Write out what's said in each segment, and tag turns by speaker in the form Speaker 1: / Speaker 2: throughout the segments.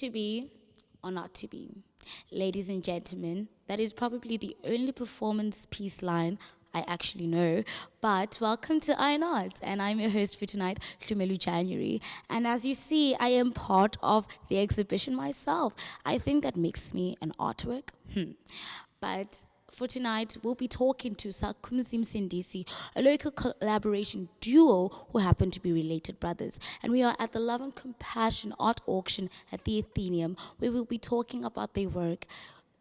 Speaker 1: To be or not to be. Ladies and gentlemen, that is probably the only performance piece line I actually know. But welcome to Iron Arts, and I'm your host for tonight, Hlumelu January. And as you see, I am part of the exhibition myself. I think that makes me an artwork. But for tonight, we'll be talking to Sakumzim Sindisi, a local collaboration duo who happen to be related brothers. And we are at the Love and Compassion Art Auction at the Athenaeum, where we'll be talking about their work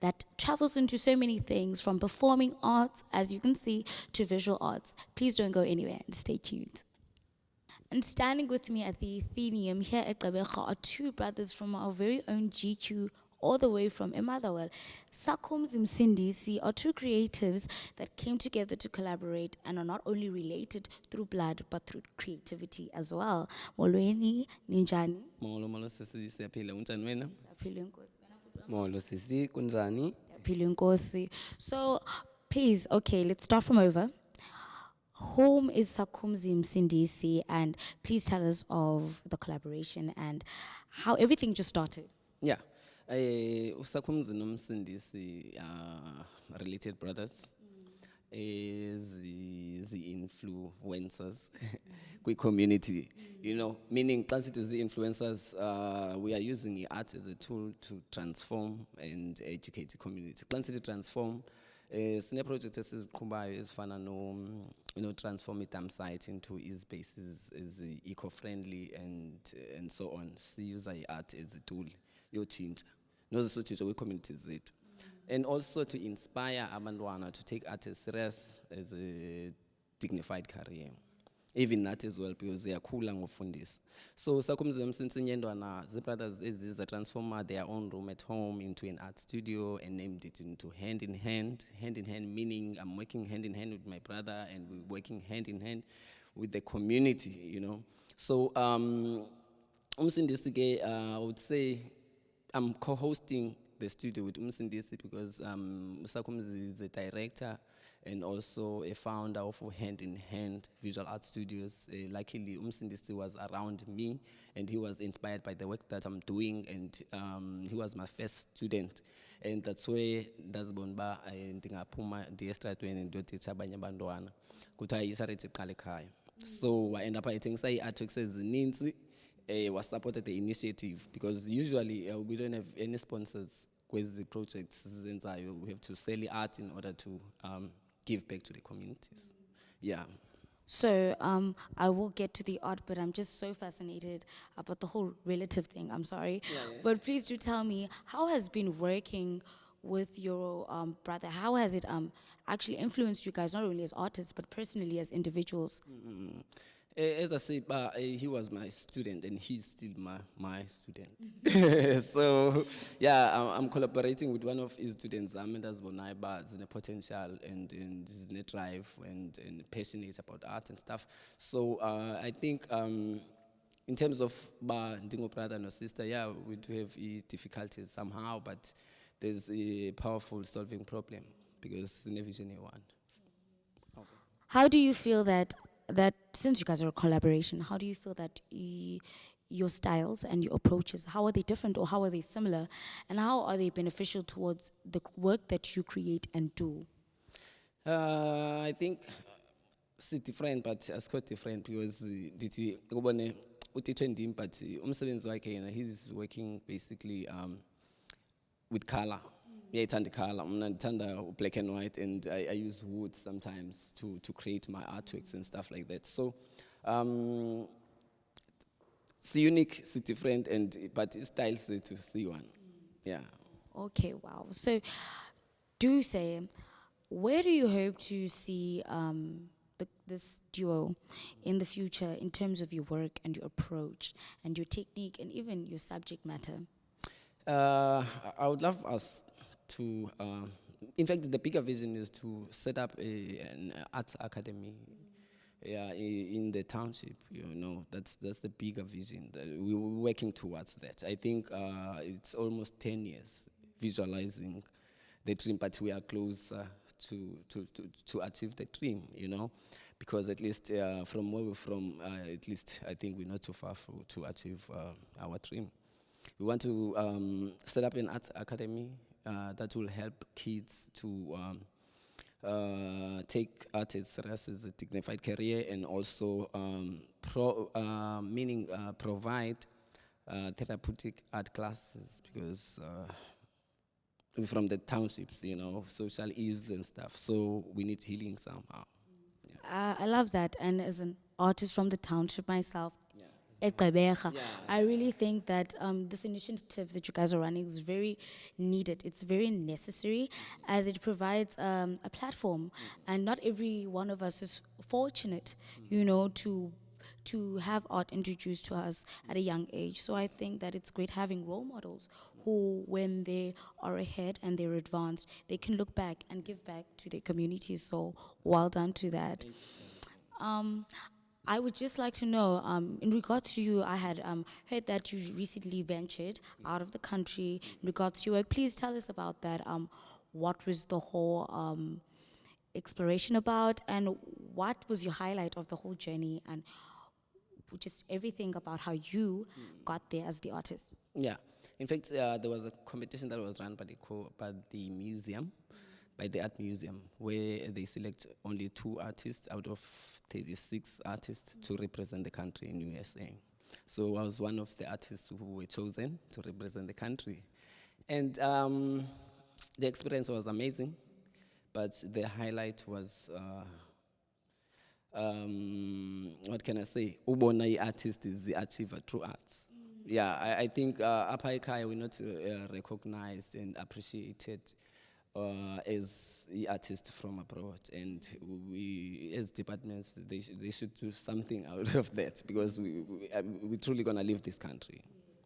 Speaker 1: that travels into so many things, from performing arts, as you can see, to visual arts. Please don't go anywhere and stay tuned. And standing with me at the Athenaeum here at Gqeberha are two brothers from our very own GQ, all the way from Emotherwell. Sakumzim Sindisi are two creatives that came together to collaborate and are not only related through blood but through creativity as well. Molweni, Ninjani.
Speaker 2: Molo sisi siyaphila unjani wena?
Speaker 1: Siyaphila Nkosi.
Speaker 2: Molo sisi kunjani?
Speaker 1: Siyaphila Nkosi. So, please, okay, let's start from over. Whom is Sakumzim Sindisi, and please tell us of the collaboration and how everything just started.
Speaker 2: Yeah. Usakumzi nomsindisi related brothers. Zi-influencers kwi-community, you know, meaning xa sithi zi-influencers, we are using art as a tool to transform and educate the community. Xa sithi transform, sine-project esiziqhubayo ezifana transform i-dump site into spaces as eco-friendly and so on. Siyuza i-art as a tool yotshintsha nozisotshintsha kwi-communities zethu. And also to inspire abantwana to take art as serious as a dignified career. Even that as well, because they are cool and ngofundisa. So Sakumzim Sindisi the brothers is a transformer their own room at home into an art studio and named it into hand in hand. Hand in hand meaning I'm working hand in hand with my brother and we're working hand in hand with the community, you know. So Sindisi, I would say I'm co-hosting the studio with Sindisi because Sakumzi is a director and also a founder of Hand in Hand Visual Art Studios. Luckily, Sindisi was around me and he was inspired by the work that I'm doing, and he was my first student. And that's where ndazibona ndingaphuma ndiyestratweni ndiyoteacha abanye abantwana kuthiwa isarete iqala ekhaya. So I end up writing artworks ezininzi. Was supported the initiative because usually we don't have any sponsors with the projects. We have to sell the art in order to give back to the communities. Yeah.
Speaker 1: So I will get to the art, but I'm just so fascinated about the whole relative thing. I'm sorry.
Speaker 2: Yeah.
Speaker 1: But please do tell me, how has been working with your brother? How has it actually influenced you guys, not only as artists, but personally as individuals?
Speaker 2: As I say, he was my student and he's still my student. So, yeah, I'm collaborating with one of his students, Amendas Bonaiba, is in a potential and is in a drive and passionate about art and stuff. So, I think in terms of Ndingo brother and sister, yeah, we do have difficulties somehow, but there's a powerful solving problem because it's a vision you want. Okay.
Speaker 1: How do you feel that since you guys are a collaboration, how do you feel that your styles and your approaches, how are they different or how are they similar, and how are they beneficial towards the work that you create and do?
Speaker 2: I think it's different, but it's quite different because he's working basically with color. Yeah, it's under color. I'm black and white, and I use wood sometimes to create my artworks and stuff like that. So, it's unique, it's different, but it's styles to see one. Yeah.
Speaker 1: Okay, wow. So, do say, where do you hope to see this duo in the future in terms of your work and your approach and your technique and even your subject matter?
Speaker 2: I would love us to, in fact, the bigger vision is to set up an arts academy, in the township. You know, that's the bigger vision. We're working towards that. I think it's almost 10 years visualizing the dream, but we are closer to achieve the dream. You know, because at least from where we're from, at least I think we're not too far to achieve our dream. We want to set up an arts academy that will help kids to take art serious as a dignified career, and also provide therapeutic art classes, because we're from the townships, you know, social ills and stuff. So we need healing somehow.
Speaker 1: I love that. And as an artist from the township myself,
Speaker 2: Yeah.
Speaker 1: at Gqeberha,
Speaker 2: Yeah.
Speaker 1: I really think that this initiative that you guys are running is very needed. It's very necessary, as it provides a platform, and not every one of us is fortunate, you know, to have art introduced to us at a young age. So I think that it's great having role models who, when they are ahead and they're advanced, they can look back and give back to their communities. So well done to that. I would just like to know, in regards to you, I had heard that you recently ventured out of the country in regards to your work. Please tell us about that. What was the whole exploration about, and what was your highlight of the whole journey, and just everything about how you got there as the artist?
Speaker 2: Yeah. In fact, there was a competition that was run by the museum, by the art museum, where they select only 2 artists out of 36 artists to represent the country in USA. So I was one of the artists who were chosen to represent the country. And the experience was amazing, but the highlight was, what can I say? Ubona artist is the achiever through arts. Yeah, I think Upper Ekhaya we're not recognized and appreciated as the artists from abroad, and we, as departments, they should do something out of that, because we truly gonna leave this country.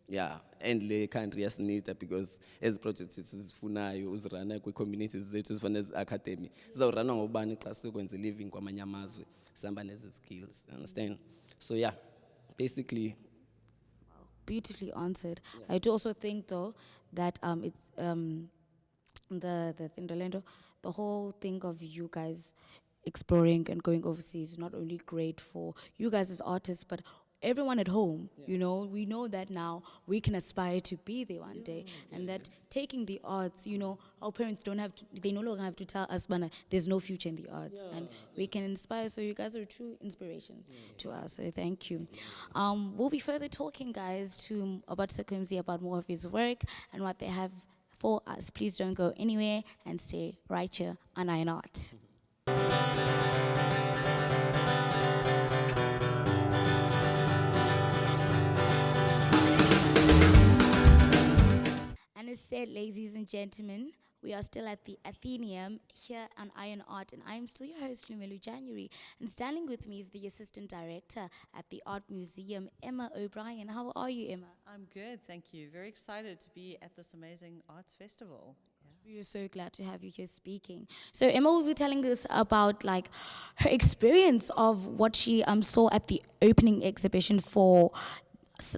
Speaker 2: Yeah, and the country has needed, because as projects sizifunayo uzirana kwi-communities zethu ezifana ezi-academy zizawurana ngobani xa sikwenza living kwamanye amazwe sihamba nezi skills, understand? So yeah, basically.
Speaker 1: Beautifully answered. I do also think, though, that it's the whole thing of you guys exploring and going overseas is not only great for you guys as artists, but everyone at home. You know, we know that now we can aspire to be there one day, and that taking the arts, you know, our parents don't have to, they no longer have to tell us, "Bana, there's no future in the arts," and we can inspire. So you guys are a true inspiration to us. So thank you. We'll be further talking, guys, about Sakumzi, about more of his work and what they have for us. Please don't go anywhere and stay right here on Iron Art. And as said, ladies and gentlemen, we are still at the Athenaeum here on Iron Art, and I am still your host, Lumelu January. And standing with me is the Assistant Director at the Art Museum, Emma O'Brien. How are you, Emma?
Speaker 3: I'm good, thank you. Very excited to be at this amazing arts festival.
Speaker 1: We are so glad to have you here speaking. So Emma will be telling us about like her experience of what she saw at the opening exhibition for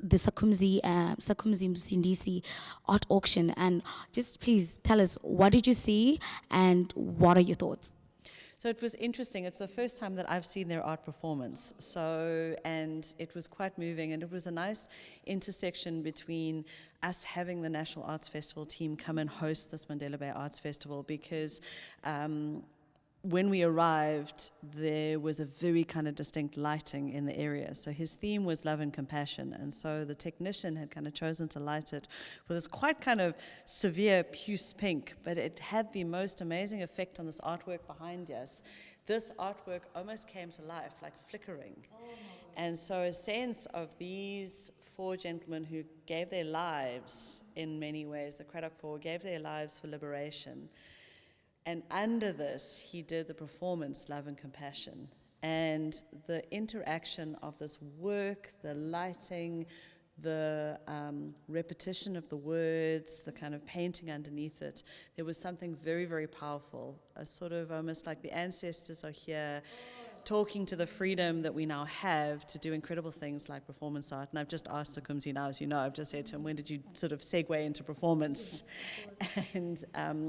Speaker 1: the Sakumzi Msindisi art auction. And just please tell us, what did you see and what are your thoughts?
Speaker 3: So it was interesting. It's the first time that I've seen their art performance. And it was quite moving, and it was a nice intersection between us having the National Arts Festival team come and host this Mandela Bay Arts Festival, because when we arrived, there was a very kind of distinct lighting in the area. So his theme was love and compassion. And so the technician had kind of chosen to light it with this quite kind of severe puce pink, but it had the most amazing effect on this artwork behind us. This artwork almost came to life, like flickering. And so a sense of these 4 gentlemen who gave their lives in many ways, the Cradock Four gave their lives for liberation. And under this, he did the performance, Love and Compassion. And the interaction of this work, the lighting, the repetition of the words, the kind of painting underneath it, there was something very, very powerful. A sort of almost like the ancestors are here. talking to the freedom that we now have to do incredible things like performance art. And I've just asked Sakumzi now, as you know, I've just said to him, when did you sort of segue into performance? And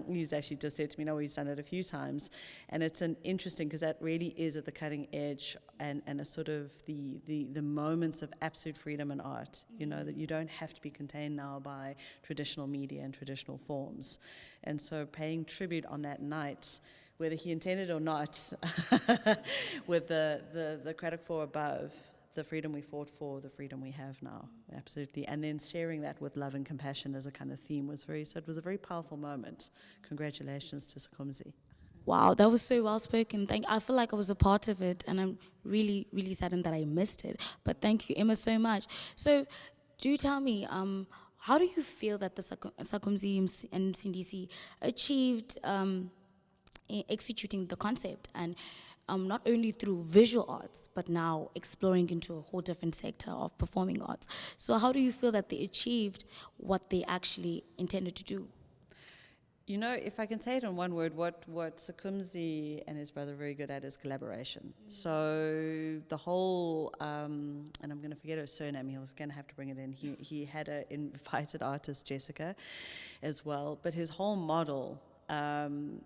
Speaker 3: he's actually just said to me, no, he's done it a few times. And it's an interesting, because that really is at the cutting edge and a sort of the moments of absolute freedom in art, you know, that you don't have to be contained now by traditional media and traditional forms. And so paying tribute on that night, whether he intended or not, with the credit for above, the freedom we fought for, the freedom we have now, absolutely. And then sharing that with love and compassion as a kind of theme was so it was a very powerful moment. Congratulations to Sakumzi.
Speaker 1: Wow, that was so well spoken. I feel like I was a part of it, and I'm really, really saddened that I missed it. But thank you, Emma, so much. So, do tell me, how do you feel that the Sakumzi and Msindisi achieved executing the concept, and not only through visual arts, but now exploring into a whole different sector of performing arts? So how do you feel that they achieved what they actually intended to do?
Speaker 3: You know, if I can say it in one word, what Sakumzi and his brother are very good at is collaboration. So the whole, and I'm going to forget her surname, he was going to have to bring it in. He had an invited artist, Jessica, as well. But his whole model, I'm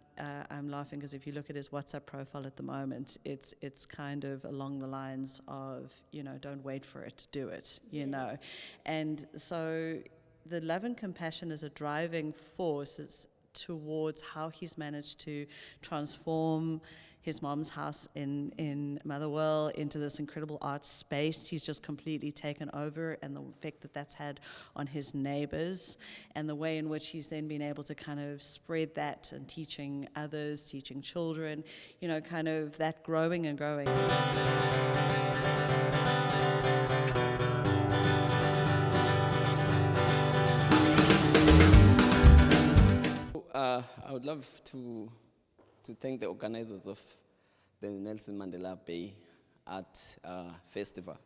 Speaker 3: laughing because if you look at his WhatsApp profile at the moment, it's kind of along the lines of, you know, don't wait for it, do it, you know. And so the love and compassion as a driving force is towards how he's managed to transform his mom's house in Motherwell into this incredible art space. He's just completely taken over, and the effect that that's had on his neighbors, and the way in which he's then been able to kind of spread that and teaching others, teaching children, you know, kind of that growing and growing.
Speaker 2: I would love to thank the organizers of the Nelson Mandela Bay Art Festival,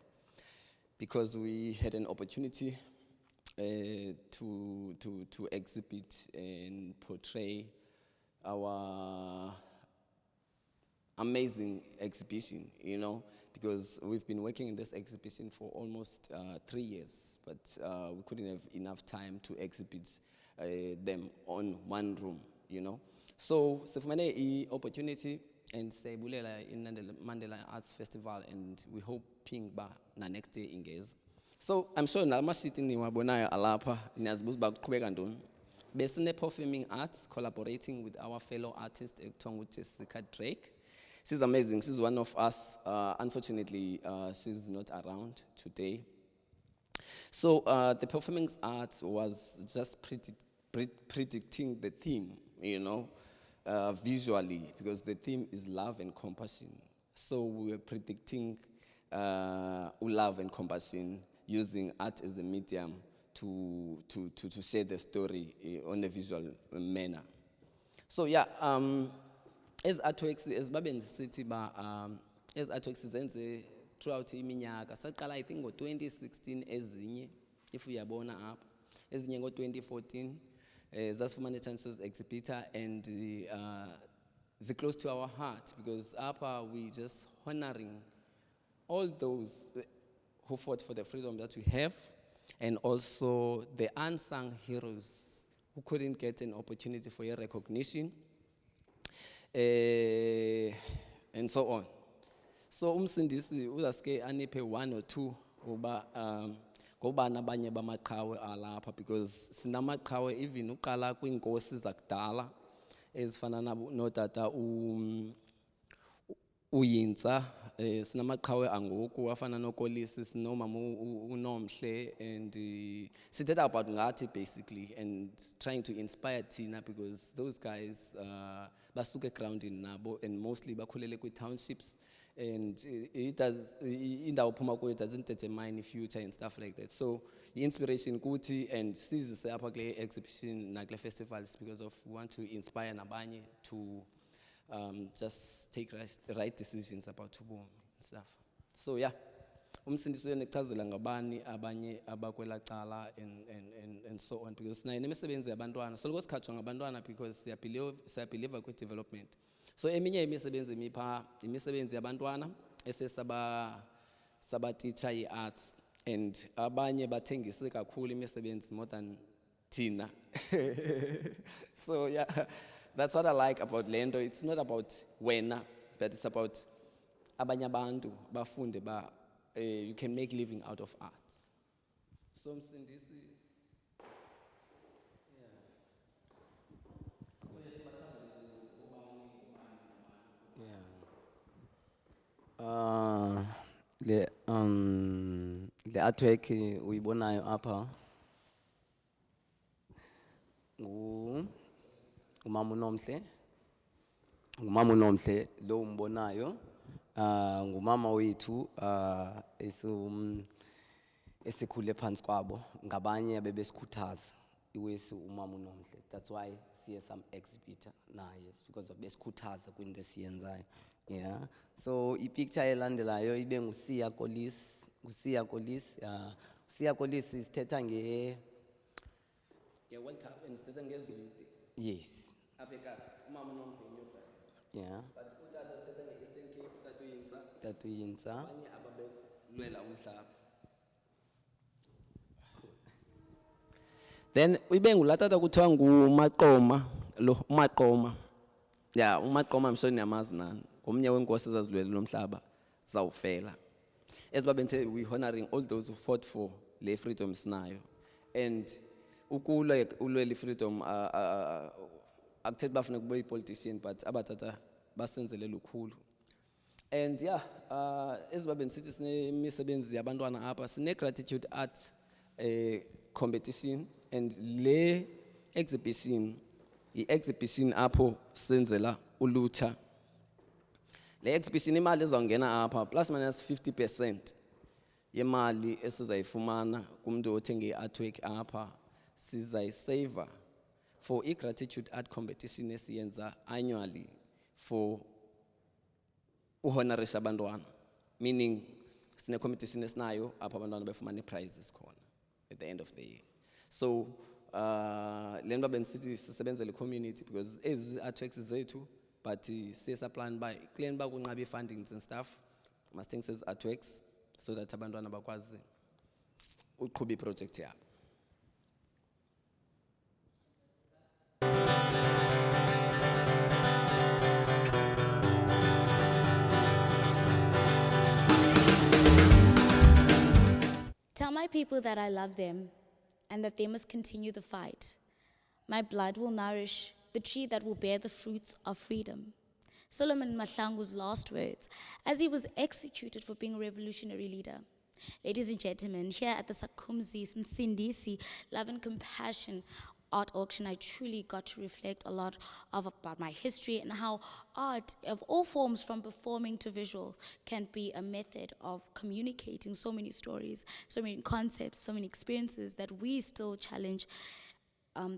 Speaker 2: because we had an opportunity to exhibit and portray our amazing exhibition, you know, because we've been working in this exhibition for almost 3 years, but we couldn't have enough time to exhibit them on one room, you know. So sifumane i-opportunity and siyayibulela Mandela Arts Festival, and we hoping ba na next year ingeza. So I'm sure nalamashiti niwabonayo alapha niyazibuza uba kuqhubeka ntoni. Besine performing arts, collaborating with our fellow artist ekuthiwa Jessica Drake. She's amazing. She's one of us. Unfortunately, she's not around today. So the performing arts was just predicting the theme, you know, visually, because the theme is love and compassion. So we were predicting love and compassion using art as a medium to share the story on a visual manner. So yeah, as artworks, as Baben City, as artworks zenze throughout iminyaka, saqala I think ngo-2016 ezinye, if uyabona up, ezinye ngo-2014, zasifumana chance as exhibitor, and they're close to our heart, because we just honoring all those who fought for the freedom that we have, and also the unsung heroes who couldn't get an opportunity for a recognition, and so on. So Msindisi uzaske aniphe 1 or 2 uba ngoba nabanye bamaqhawe alapha, because sinamaqhawe even uqala kwinkosi zakudala ezifana notata uYinza, sinamaqhawe angoku afana noKolisi, sinomama uNomhle, and sithetha about ngathi basically, and trying to inspire Tina, because those guys basuke grounding nabo, and mostly bakhulele kwi-townships, and it doesn't determine the future and stuff like that. So the inspiration kuthi, and sizise apha kule exhibition nakule festivals, because of we want to inspire nabanye to just take right decisions about ubomi and stuff. So yeah, umsindisi uyanichazela ngabani abanye abakwela cala and so on, because sinayo nemisebenzi yabantwana soloko sikhatshwa ngabantwana because siyabhiliva kwi-development. So eminye imisebenzi emipha imisebenzi yabantwana sabatitsha i-arts, and abanye bathengise kakhulu imisebenzi more than thina. So yeah, that's what I like about lento. It's not about wena, but it's about abanye abantu bafunde ba you can make living out of arts. So Msindisi,
Speaker 4: le artwork uyibonayo apha ngumama uNomhle lo umbonayo, ngumama wethu esikhule phansi kwabo, ngabanye abebesikhuthaza iwesi umama uNomhle. That's why siye some exhibitor naye, because of besikhuthaza kwinto esiyenzayo. Yeah, so ipicture elandelayo ibe nguSiya Kolisi. Usiya Kolisi isithetha
Speaker 2: yeah, World Cup and sithetha ngezilite.
Speaker 4: yes,
Speaker 2: Apha eKasi, umama uNomhle uNyobhat.
Speaker 4: yeah,
Speaker 2: But utata sithetha nge-Eastern Cape, utata uYinsa.
Speaker 4: Tata uYinsa.
Speaker 2: Abanye ababelwela umhlaba. Then ibe ngulatata kuthiwa nguMaqoma, lo uMaqoma. Yeah, uMaqoma I'm sure niyamazi nani. Ngomnye wenkosi ezazilwela umhlaba zawufela. Esibabenthe we honoring all those who fought for le freedom sinayo. And ulwela freedom akuthethi bafuna kube yi-politician, but abatata basenzele lukhulu. And yeah, esibabeni sithi sinemisebenzi yabantwana apha, sine-gratitude art competition, and le exhibition i-exhibition apho senzela ulutsha. Le exhibition imali ezawungena apha plus minus 50% yemali esizayifumana kumntu othenge i-artwork apha sizayisava for i-gratitude art competition esiyenza annually for uhonorisha abantwana, meaning sine-competition esinayo apha abantwana befumana i-prizes khona at the end of the year. So le nto benisithi sisebenzele i-community because ezi artworks zethu, but siye saplan by kule ba kunqaba i-fundings and stuff, masithengise ezi artworks so that abantwana bakwazi uqhuba iproject yabo.
Speaker 1: Tell my people that I love them and that they must continue the fight. My blood will nourish the tree that will bear the fruits of freedom. Solomon Mahlangu's last words as he was executed for being a revolutionary leader. Ladies and gentlemen, here at the Sakumzi Msindisi Love and Compassion Art Auction, I truly got to reflect a lot about my history and how art of all forms, from performing to visual, can be a method of communicating so many stories, so many concepts, so many experiences that we still challenge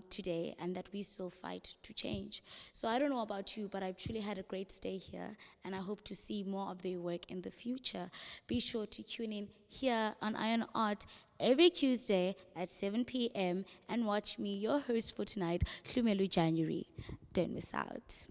Speaker 1: today and that we still fight to change. So I don't know about you, but I've truly had a great stay here, and I hope to see more of their work in the future. Be sure to tune in here on Iron Art every Tuesday at 7 p.m. and watch me, your host for tonight, Hlumelu January. Don't miss out.